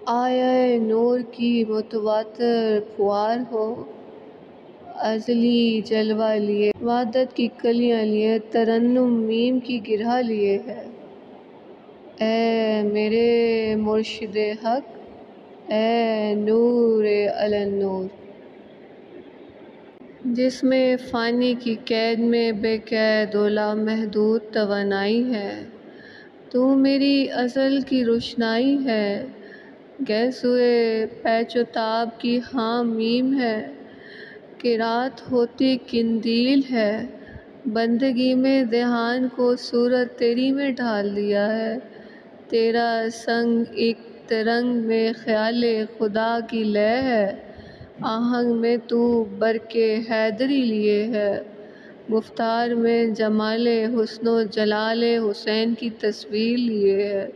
آیا نور کی متواتر پھوار ہو، ازلی جلوہ لیے وحدت کی کلیاں لیے، ترنم میم کی گرہ لیے ہے۔ اے میرے مرشد حق، اے نور علی النور، جس میں فانی کی قید میں بے قید و لامحدود توانائی ہے، تو میری ازل کی روشنائی ہے، گیسوئے پیچ و تاب کی ہاں میم ہے، کہ رات ہوتی قندیل ہے، بندگی میں ذہان کو صورت تیری میں ڈھال دیا ہے، تیرا سنگ ایک ترنگ میں خیال خدا کی لے ہے، آہنگ میں تو برق حیدری لیے ہے، گفتار میں جمال حسن و جلال حسین کی تصویر لیے ہے،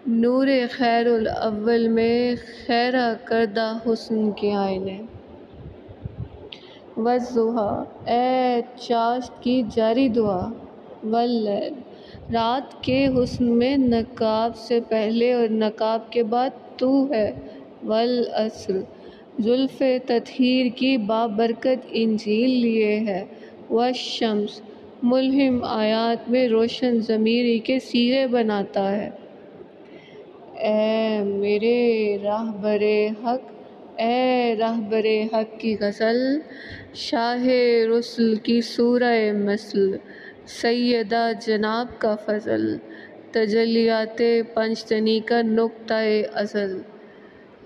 نور خیر الاول میں خیرہ کردہ حسن کے آئینے، والضحیٰ اے چاشت کی جاری دعا، واللیل رات کے حسن میں نقاب سے پہلے اور نقاب کے بعد تو ہے، والعصر زلف تطہیر کی بابرکت انجیل لیے ہے، والشمس ملہم آیات میں روشن ضمیری کے سیرے بناتا ہے۔ اے میرے راہبر حق، اے راہبر حق کی غزل، شاہ رسل کی سورہ مثل، سیدہ جناب کا فضل، تجلیات پنجتنی کا نقطہ ازل،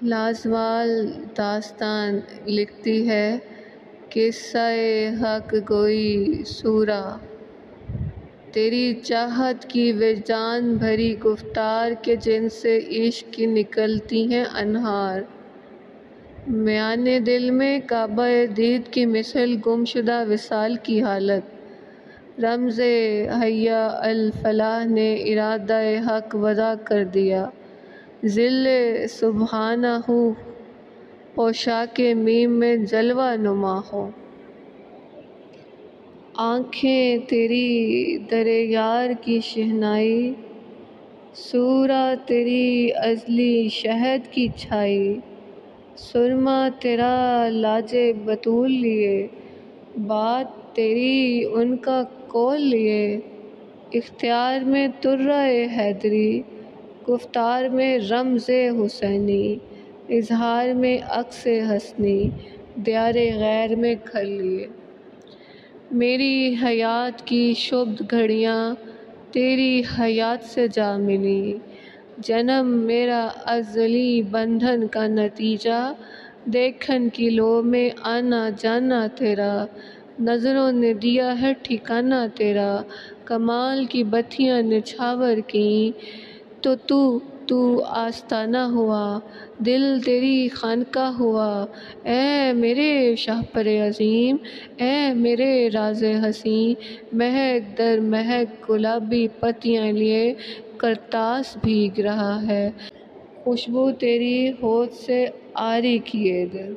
لازوال داستان لکھتی ہے، قصہ حق گوئی سورہ، تیری چاہت کی وجدان بھری گفتار کے جن سے عشق کی نکلتی ہیں انہار، میان دل میں کعبہ دید کی مثل گم شدہ وصال کی حالت، رمز حی علی الفلاح نے ارادہ حق وضع کر دیا، ظل سبحانہ پوشاک میم میں جلوہ نما ہو، آنکھیں تیری در یار کی شہنائی، سورہ تیری ازلی شہد کی چھائی، سرما تیرا لاج بتول لیے، بات تیری ان کا قول لیے، اختیار میں طرہ حیدری، گفتار میں رمز حسینی، اظہار میں عکس حسنی، دیار غیر میں گھر لیے، میری حیات کی شبد گھڑیاں تیری حیات سے جا ملی، جنم میرا ازلی بندھن کا نتیجہ، دیکھن کی لو میں آنا جانا تیرا، نظروں نے دیا ہے ٹھکانہ تیرا، کمال کی بتیاں نچھاور کیں، تو آستانہ ہوا، دل تیری خانقاہ ہوا، اے میرے شاہپر عظیم، اے میرے راز حسین، مہک در مہک گلابی پتیاں لیے کرتاس بھیگ رہا ہے، خوشبو تیری ہوٹھ سے عاری کیے دل۔